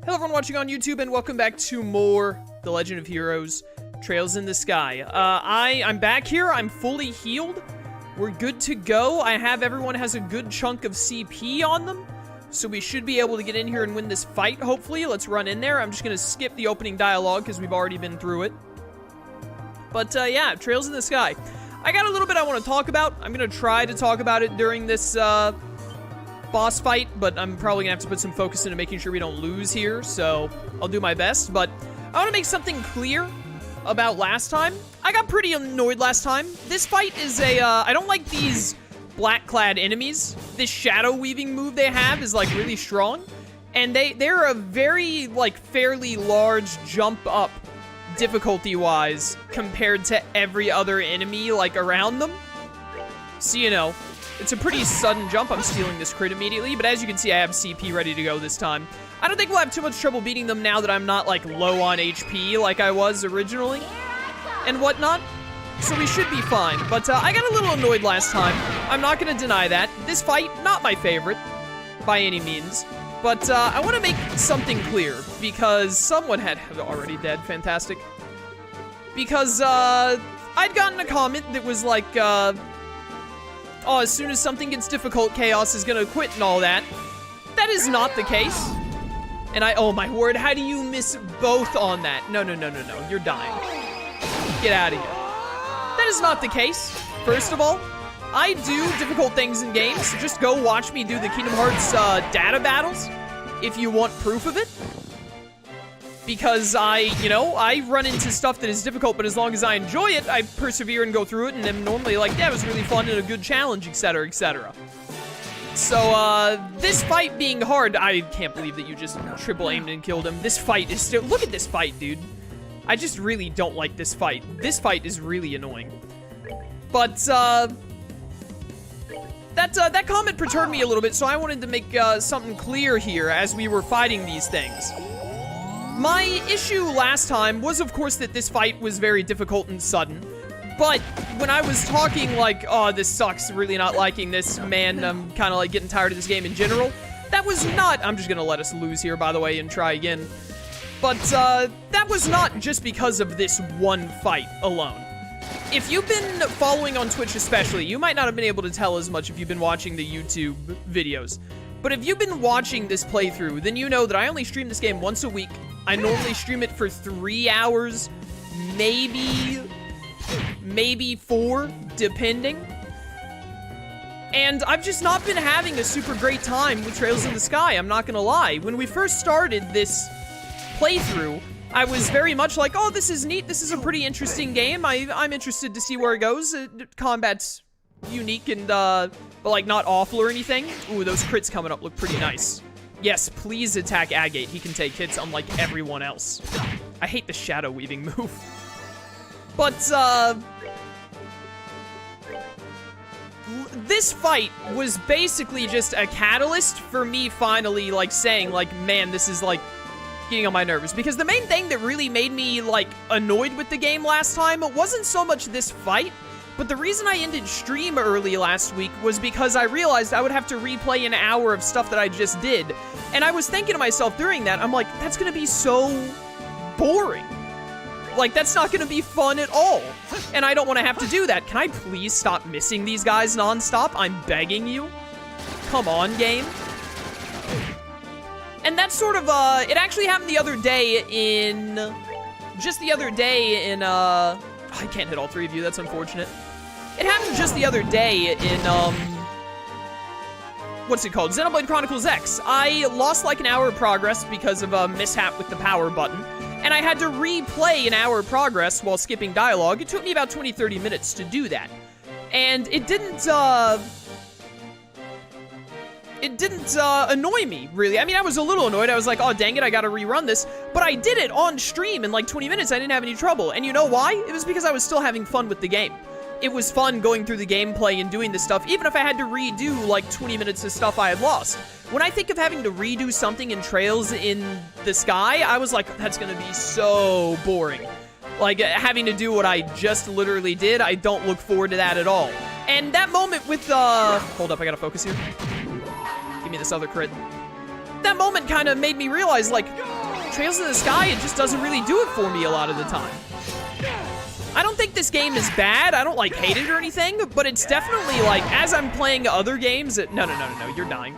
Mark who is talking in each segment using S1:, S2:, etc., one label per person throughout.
S1: Hello everyone watching on YouTube, and welcome back to more The Legend of Heroes Trails in the Sky. I'm back here. I'm fully healed. We're good to go. Everyone has a good chunk of CP on them, so we should be able to get in here and win this fight, hopefully. Let's run in there. I'm just gonna skip the opening dialogue because we've already been through it. But yeah, Trails in the Sky. I got a little bit I want to talk about. I'm gonna try to talk about it during this boss fight, but I'm probably gonna have to put some focus into making sure we don't lose here, so I'll do my best. But I want to make something clear about last time. I got pretty annoyed last time. This fight is I don't like these black-clad enemies. This shadow weaving move they have is, like, really strong, and they're a very, like, fairly large jump up difficulty-wise compared to every other enemy, like, around them. So, you know, it's a pretty sudden jump. I'm stealing this crit immediately, but as you can see, I have CP ready to go this time. I don't think we'll have too much trouble beating them now that I'm not, like, low on HP like I was originally and whatnot, so we should be fine. But I got a little annoyed last time. I'm not going to deny that. This fight, not my favorite by any means, but I want to make something clear because someone had already dead. Fantastic. Because I'd gotten a comment that was like, oh, as soon as something gets difficult, Chaos is gonna quit and all that. That is not the case. And oh my word, how do you miss both on that? No, you're dying. Get out of here. That is not the case. First of all, I do difficult things in games, so just go watch me do the Kingdom Hearts data battles if you want proof of it. Because I run into stuff that is difficult, but as long as I enjoy it, I persevere and go through it, and I'm normally like, yeah, it was really fun and a good challenge, etc., etc. So, this fight being hard, I can't believe that you just triple aimed and killed him. This fight is still, look at this fight, dude. I just really don't like this fight. This fight is really annoying. But, that comment perturbed me a little bit, so I wanted to make, something clear here as we were fighting these things. My issue last time was, of course, that this fight was very difficult and sudden. But when I was talking like, oh, this sucks, really not liking this, man, I'm kind of like getting tired of this game in general, that was not, I'm just going to let us lose here, by the way, and try again. But that was not just because of this one fight alone. If you've been following on Twitch especially, you might not have been able to tell as much if you've been watching the YouTube videos. But if you've been watching this playthrough, then you know that I only stream this game once a week. I normally stream it for 3 hours, maybe 4, depending. And I've just not been having a super great time with Trails in the Sky, I'm not gonna lie. When we first started this playthrough, I was very much like, oh, this is neat, this is a pretty interesting game, I'm interested to see where it goes. Combat's unique and, but like not awful or anything. Ooh, those crits coming up look pretty nice. Yes, please attack Agate. He can take hits unlike everyone else. I hate the shadow weaving move. But, this fight was basically just a catalyst for me finally, like, saying, like, man, this is, like, getting on my nerves. Because the main thing that really made me, like, annoyed with the game last time wasn't so much this fight, but the reason I ended stream early last week was because I realized I would have to replay an hour of stuff that I just did. And I was thinking to myself during that, I'm like, that's gonna be so boring. Like, that's not gonna be fun at all. And I don't want to have to do that. Can I please stop missing these guys nonstop? I'm begging you. Come on, game. And that's sort of, it actually happened the other day in, I can't hit all three of you, that's unfortunate. It happened just the other day in, what's it called? Xenoblade Chronicles X. I lost like an hour of progress because of a mishap with the power button, and I had to replay an hour of progress while skipping dialogue. It took me about 20-30 minutes to do that. And it didn't annoy me, really. I mean, I was a little annoyed. I was like, oh, dang it, I gotta rerun this. But I did it on stream in like 20 minutes. I didn't have any trouble. And you know why? It was because I was still having fun with the game. It was fun going through the gameplay and doing this stuff, even if I had to redo like 20 minutes of stuff I had lost. When I think of having to redo something in Trails in the Sky, I was like, that's gonna be so boring. Like, having to do what I just literally did, I don't look forward to that at all. And that moment with, hold up, I gotta focus here. Give me this other crit. that moment kind of made me realize, like, Trails in the Sky, it just doesn't really do it for me a lot of the time. I don't think this game is bad. I don't, like, hate it or anything, but it's definitely, like, as I'm playing other games... No, you're dying.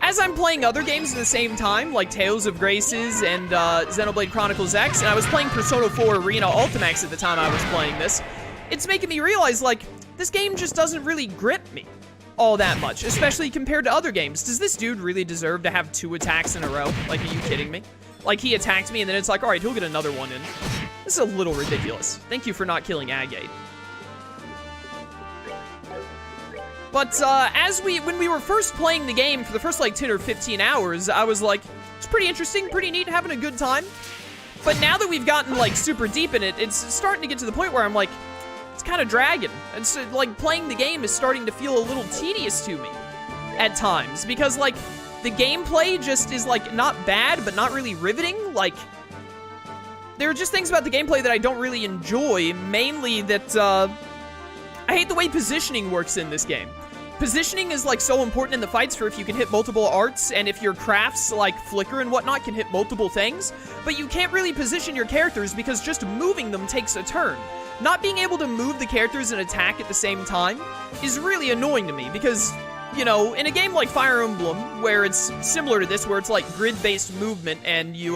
S1: As I'm playing other games at the same time, like Tales of Graces and Xenoblade Chronicles X, and I was playing Persona 4 Arena Ultimax at the time I was playing this, it's making me realize, like, this game just doesn't really grip me all that much, especially compared to other games. Does this dude really deserve to have 2 attacks in a row? Like, are you kidding me? Like, he attacked me, and then it's like, all right, he'll get another one in. This is a little ridiculous. Thank you for not killing Agate. But, when we were first playing the game for the first, like, 10 or 15 hours, I was like, it's pretty interesting, pretty neat, having a good time. But now that we've gotten, like, super deep in it, it's starting to get to the point where I'm like, it's kind of dragging. And so, like, playing the game is starting to feel a little tedious to me at times. Because, like, the gameplay just is, like, not bad, but not really riveting. Like, there are just things about the gameplay that I don't really enjoy, mainly that, I hate the way positioning works in this game. Positioning is, like, so important in the fights for if you can hit multiple arts, and if your crafts, like, flicker and whatnot, can hit multiple things, but you can't really position your characters because just moving them takes a turn. Not being able to move the characters and attack at the same time is really annoying to me, because, you know, in a game like Fire Emblem, where it's similar to this, where it's, like, grid-based movement, and you,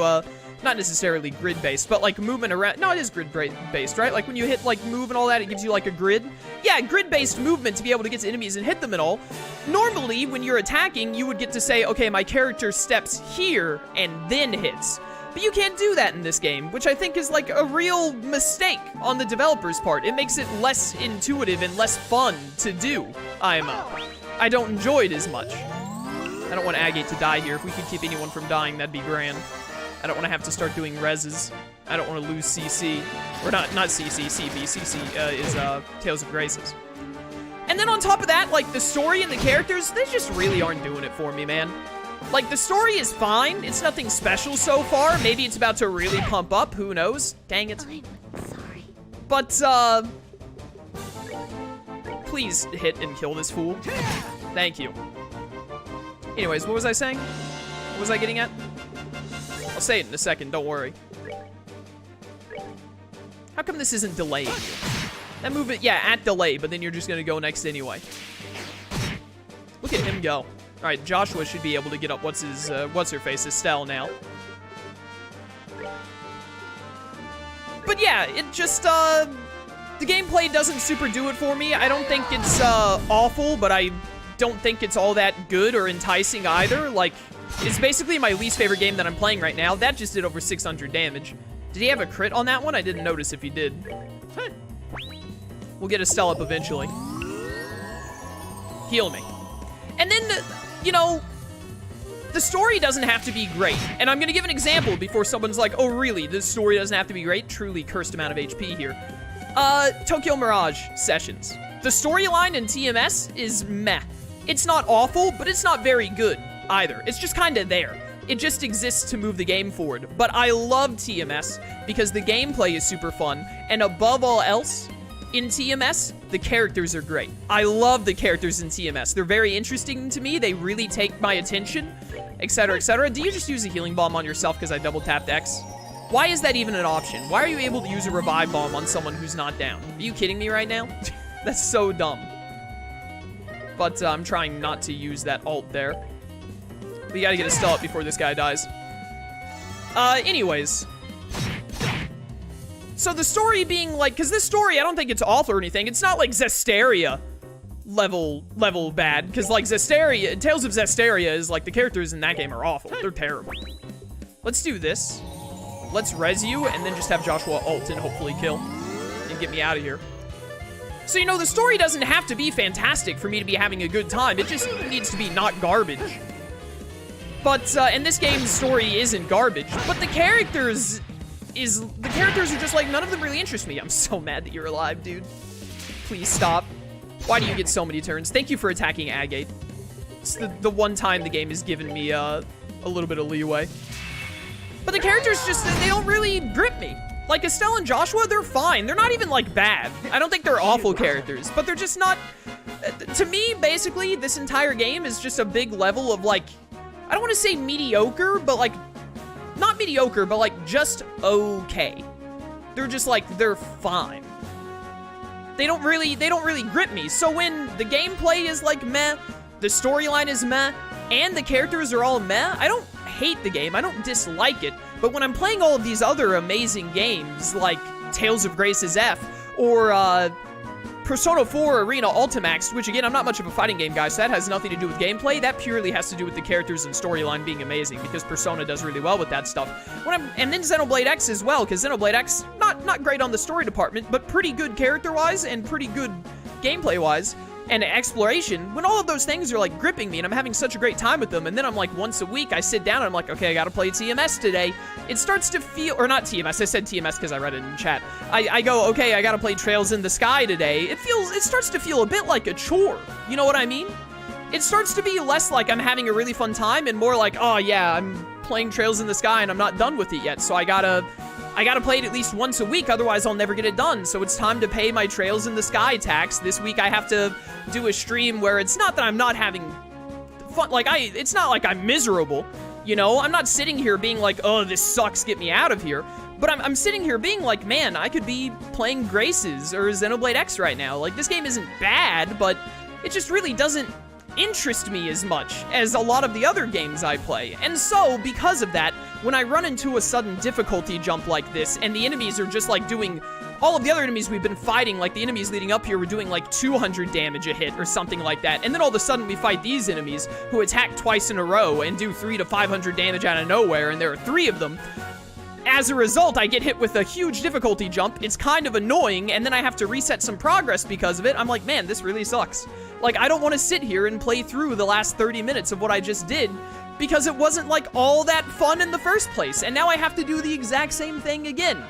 S1: not necessarily grid-based, but, like, movement around... No, it is grid-based, right? Like, when you hit, like, move and all that, it gives you, like, a grid. Yeah, grid-based movement to be able to get to enemies and hit them and all. Normally, when you're attacking, you would get to say, okay, my character steps here and then hits. But you can't do that in this game, which I think is, like, a real mistake on the developer's part. It makes it less intuitive and less fun to do, I don't enjoy it as much. I don't want Agate to die here. If we could keep anyone from dying, that'd be grand. I don't want to have to start doing reses. I don't want to lose CC. Or not CC, CB. CC is Tales of Graces. And then on top of that, like, the story and the characters, they just really aren't doing it for me, man. Like, the story is fine. It's nothing special so far. Maybe it's about to really pump up. Who knows? Dang it.
S2: I'm sorry.
S1: But, please hit and kill this fool. Thank you. Anyways, what was I saying? What was I getting at? I'll say it in a second, don't worry. How come this isn't delayed? That movement, yeah, at delay, but then you're just gonna go next anyway. Look at him go. Alright, Joshua should be able to get up what's-her-face, Estelle now. But yeah, it just, the gameplay doesn't super do it for me. I don't think it's, awful, but I don't think it's all that good or enticing either. Like, it's basically my least favorite game that I'm playing right now. That just did over 600 damage. Did he have a crit on that one? I didn't notice if he did. Huh. We'll get Estelle up eventually. Heal me. And then, you know, the story doesn't have to be great. And I'm gonna give an example before someone's like, oh really, this story doesn't have to be great? Truly cursed amount of HP here. Tokyo Mirage Sessions. The storyline in TMS is meh. It's not awful, but it's not very good either. It's just kind of there. It just exists to move the game forward. But I love TMS because the gameplay is super fun, and above all else, in TMS, the characters are great. I love the characters in TMS. They're very interesting to me. They really take my attention, etc., etc. Do you just use a healing bomb on yourself because I double tapped X? Why is that even an option? Why are you able to use a revive bomb on someone who's not down? Are you kidding me right now? That's so dumb. But I'm trying not to use that ult there. We gotta get Estelle up before this guy dies. Anyways. So the story being like, because this story, I don't think it's awful or anything. It's not like Zesteria level bad. Because like Zesteria, Tales of Zesteria is like, the characters in that game are awful. They're terrible. Let's do this. Let's res you and then just have Joshua ult and hopefully kill. And get me out of here. So, you know, the story doesn't have to be fantastic for me to be having a good time. It just needs to be not garbage. But, in this game's story isn't garbage. But the characters are just like, none of them really interest me. I'm so mad that you're alive, dude. Please stop. Why do you get so many turns? Thank you for attacking Agate. It's the one time the game has given me, a little bit of leeway. But the characters just, they don't really grip me. Like, Estelle and Joshua, they're fine. They're not even, like, bad. I don't think they're awful characters, but they're just not... To me, basically, this entire game is just a big level of, like, I don't want to say mediocre, but like, not mediocre, but like just okay. They're just like, they're fine. They don't really grip me. So when the gameplay is like meh, the storyline is meh, and the characters are all meh, I don't hate the game, I don't dislike it, but when I'm playing all of these other amazing games, like Tales of Grace's F, or Persona 4 Arena Ultimax, which again, I'm not much of a fighting game guy, so that has nothing to do with gameplay. That purely has to do with the characters and storyline being amazing, because Persona does really well with that stuff. And then Xenoblade X as well, because Xenoblade X, not great on the story department, but pretty good character-wise and pretty good gameplay-wise and exploration. When all of those things are like gripping me and I'm having such a great time with them, and then I'm like, once a week I sit down and I'm like, okay, I gotta play TMS today. It starts to feel, or not TMS, I said TMS because I read it in chat. I go, okay, I gotta play Trails in the Sky today. It starts to feel a bit like a chore. You know what I mean? It starts to be less like I'm having a really fun time and more like, oh yeah, I'm playing Trails in the Sky and I'm not done with it yet, so I gotta play it at least once a week, otherwise I'll never get it done. So it's time to pay my Trails in the Sky tax. This week I have to do a stream where it's not that I'm not having fun, like it's not like I'm miserable, you know? I'm not sitting here being like, oh, this sucks, get me out of here. But I'm sitting here being like, man, I could be playing Graces or Xenoblade X right now. Like, this game isn't bad, but it just really doesn't interest me as much as a lot of the other games I play. And so, because of that, when I run into a sudden difficulty jump like this, and the enemies are just like doing, all of the other enemies we've been fighting, like the enemies leading up here were doing like 200 damage a hit or something like that, and then all of a sudden we fight these enemies who attack twice in a row and do 300 to 500 damage out of nowhere, and there are 3 of them. As a result, I get hit with a huge difficulty jump. It's kind of annoying, and then I have to reset some progress because of it. I'm like, man, this really sucks. Like, I don't want to sit here and play through the last 30 minutes of what I just did because it wasn't, like, all that fun in the first place, and now I have to do the exact same thing again.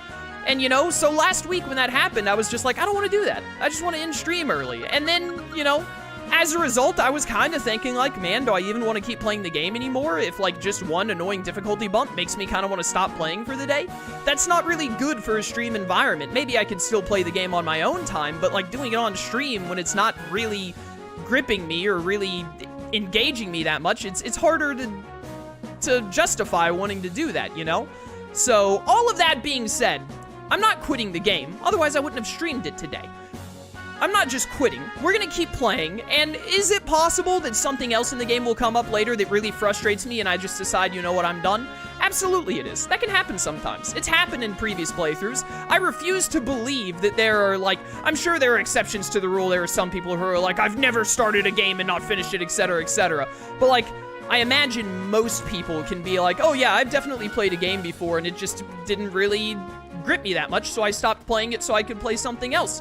S1: And, you know, so last week when that happened, I was just like, I don't want to do that. I just want to end stream early. And then, you know, as a result, I was kind of thinking, like, man, do I even want to keep playing the game anymore if, like, just one annoying difficulty bump makes me kind of want to stop playing for the day? That's not really good for a stream environment. Maybe I could still play the game on my own time, but, like, doing it on stream when it's not really gripping me or really engaging me that much, it's harder to justify wanting to do that, you know? So, all of that being said, I'm not quitting the game. Otherwise, I wouldn't have streamed it today. I'm not just quitting. We're gonna keep playing, and is it possible that something else in the game will come up later that really frustrates me and I just decide, you know what, I'm done? Absolutely it is. That can happen sometimes. It's happened in previous playthroughs. I refuse to believe that there are, like, I'm sure there are exceptions to the rule. There are some people who are like, I've never started a game and not finished it, etc., etc. But, like, I imagine most people can be like, oh yeah, I've definitely played a game before and it just didn't really grip me that much, so I stopped playing it so I could play something else.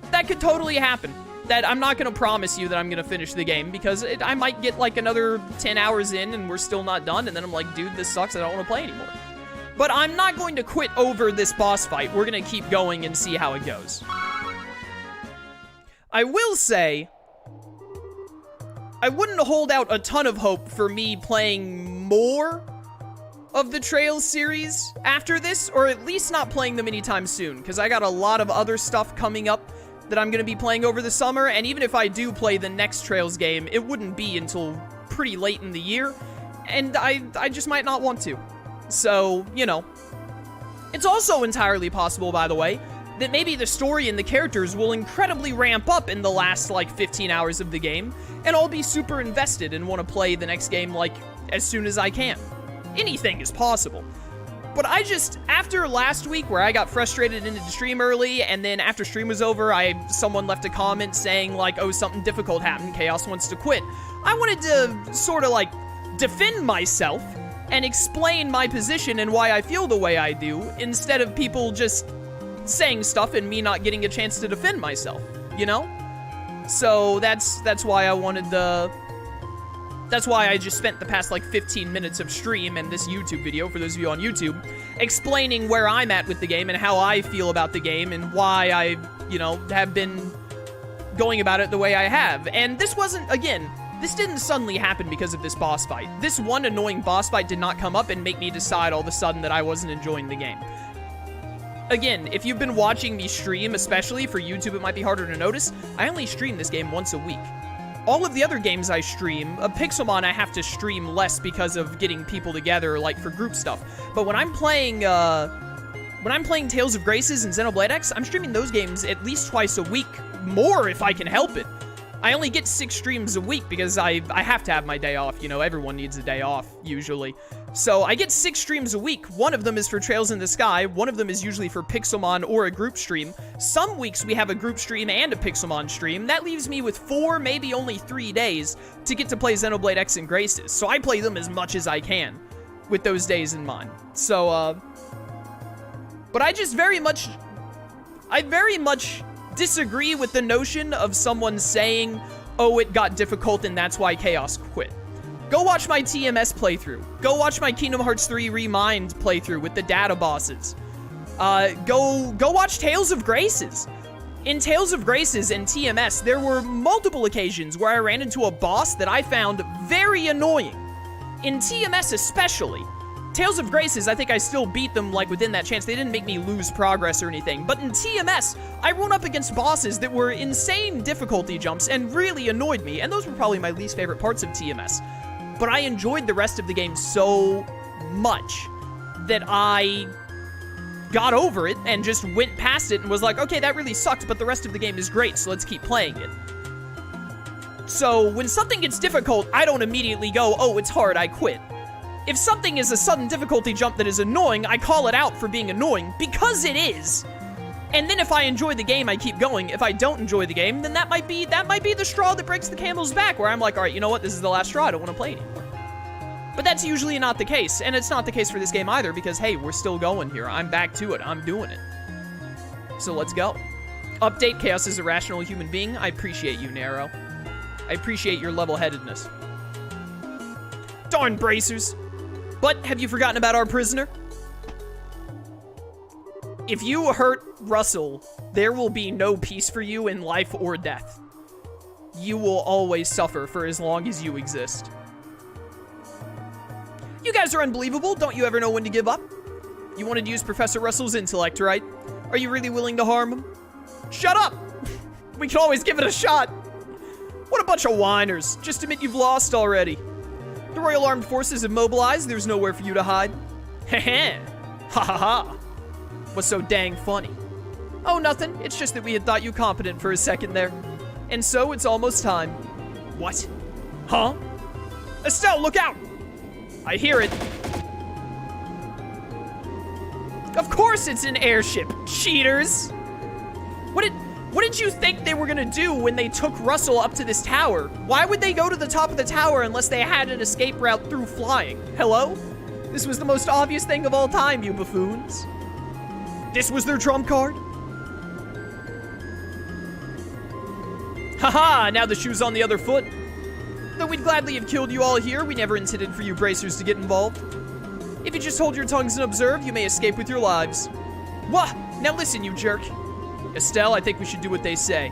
S1: That could totally happen. That I'm not going to promise you that I'm going to finish the game because I might get like another 10 hours in and we're still not done, and then I'm like, dude, this sucks, I don't want to play anymore. But I'm not going to quit over this boss fight. We're going to keep going and see how it goes. I will say, I wouldn't hold out a ton of hope for me playing more of the Trails series after this, or at least not playing them anytime soon, because I got a lot of other stuff coming up that I'm going to be playing over the summer, and even if I do play the next Trails game, it wouldn't be until pretty late in the year, and I just might not want to. So, you know. It's also entirely possible, by the way, that maybe the story and the characters will incredibly ramp up in the last, like, 15 hours of the game, and I'll be super invested and want to play the next game, like, as soon as I can. Anything is possible. But I just, after last week where I got frustrated into the stream early, and then after stream was over, someone left a comment saying, like, oh, something difficult happened, Chaos wants to quit. I wanted to sort of, like, defend myself and explain my position and why I feel the way I do, instead of people just saying stuff and me not getting a chance to defend myself, you know? So that's why I wanted the... That's why I just spent the past, like, 15 minutes of stream and this YouTube video, for those of you on YouTube, explaining where I'm at with the game and how I feel about the game and why I, you know, have been going about it the way I have. And this wasn't, again, this didn't suddenly happen because of this boss fight. This one annoying boss fight did not come up and make me decide all of a sudden that I wasn't enjoying the game. Again, if you've been watching me stream, especially for YouTube, it might be harder to notice, I only stream this game once a week. all of the other games I stream, Pixelmon I have to stream less because of getting people together, like, for group stuff. But when I'm playing Tales of Graces and Xenoblade X, I'm streaming those games at least twice a week, more if I can help it. I only get 6 streams a week because I have to have my day off. You know, everyone needs a day off, usually. So I get 6 streams a week. One of them is for Trails in the Sky. One of them is usually for Pixelmon or a group stream. Some weeks we have a group stream and a Pixelmon stream. That leaves me with 4, maybe only 3 days to get to play Xenoblade X and Graces. So I play them as much as I can with those days in mind. So, but I very much disagree with the notion of someone saying, oh, it got difficult and that's why Chaos quit. Go watch my TMS playthrough. Go watch my Kingdom Hearts 3 Remind playthrough with the data bosses. Go watch Tales of Graces. In Tales of Graces and TMS, there were multiple occasions where I ran into a boss that I found very annoying. In TMS especially. Tales of Graces, I think I still beat them, like, within that chance. They didn't make me lose progress or anything. But in TMS, I run up against bosses that were insane difficulty jumps and really annoyed me. And those were probably my least favorite parts of TMS. But I enjoyed the rest of the game so much that I got over it and just went past it and was like, okay, that really sucked, but the rest of the game is great, so let's keep playing it. So when something gets difficult, I don't immediately go, oh, it's hard, I quit. If something is a sudden difficulty jump that is annoying, I call it out for being annoying, because it is. And then if I enjoy the game, I keep going. If I don't enjoy the game, then that might be the straw that breaks the camel's back, where I'm like, all right, you know what, this is the last straw, I don't want to play anymore. But that's usually not the case, and it's not the case for this game either, because, hey, we're still going here. I'm back to it. I'm doing it. So let's go. Update, Chaos is a rational human being. I appreciate you, Nero. I appreciate your level-headedness. Darn bracers. But have you forgotten about our prisoner? If you hurt Russell, there will be no peace for you in life or death. You will always suffer for as long as you exist. You guys are unbelievable. Don't you ever know when to give up? You wanted to use Professor Russell's intellect, right? Are you really willing to harm him? Shut up! We can always give it a shot. What a bunch of whiners. Just admit you've lost already. The Royal Armed Forces have mobilized. There's nowhere for you to hide. Heh ha ha ha. What's so dang funny? Oh, nothing. It's just that we had thought you competent for a second there. And so it's almost time. What? Huh? Estelle, look out! I hear it. Of course it's an airship, cheaters! What did you think they were gonna do when they took Russell up to this tower? Why would they go to the top of the tower unless they had an escape route through flying? Hello? This was the most obvious thing of all time, you buffoons. This was their trump card? Haha, now the shoe's on the other foot. Though we'd gladly have killed you all here, we never intended for you bracers to get involved. If you just hold your tongues and observe, you may escape with your lives. Wah! Now listen, you jerk. Estelle, I think we should do what they say.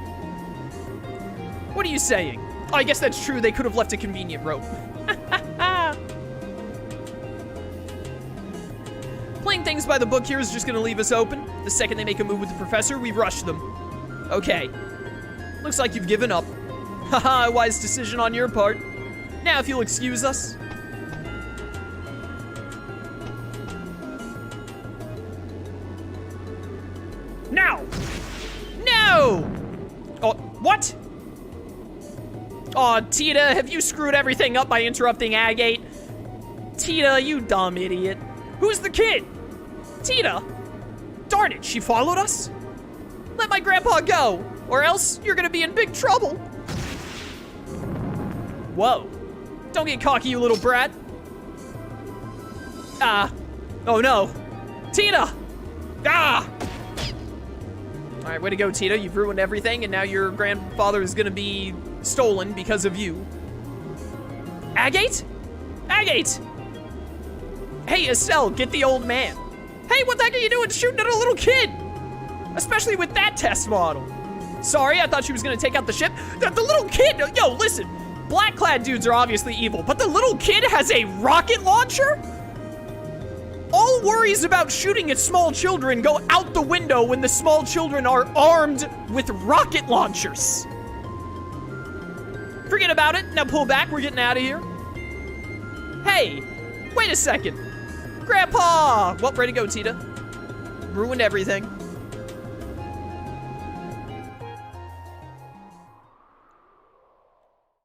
S1: What are you saying? Oh, I guess that's true. They could have left a convenient rope. Playing things by the book here is just gonna leave us open. The second they make a move with the professor, we rush them. Okay. Looks like you've given up. Haha, wise decision on your part. Now, if you'll excuse us. Now! No! Oh, what? Aw, Tita, have you screwed everything up by interrupting Agate? Tita, you dumb idiot. Who's the kid? Tita? Darn it, she followed us? Let my grandpa go, or else you're gonna be in big trouble. Whoa. Don't get cocky, you little brat. Oh no. Tita! Ah! Alright, way to go, Tita. You've ruined everything, and now your grandfather is gonna be stolen because of you. Agate? Agate! Hey, Estelle, get the old man. Hey, what the heck are you doing shooting at a little kid? Especially with that test model. Sorry, I thought she was gonna take out the ship. The little kid, yo, listen. Black-clad dudes are obviously evil, but the little kid has a rocket launcher? All worries about shooting at small children go out the window when the small children are armed with rocket launchers. Forget about it. Now pull back. We're getting out of here. Hey, wait a second. Grandpa! Well, ready to go, Tita. Ruined everything.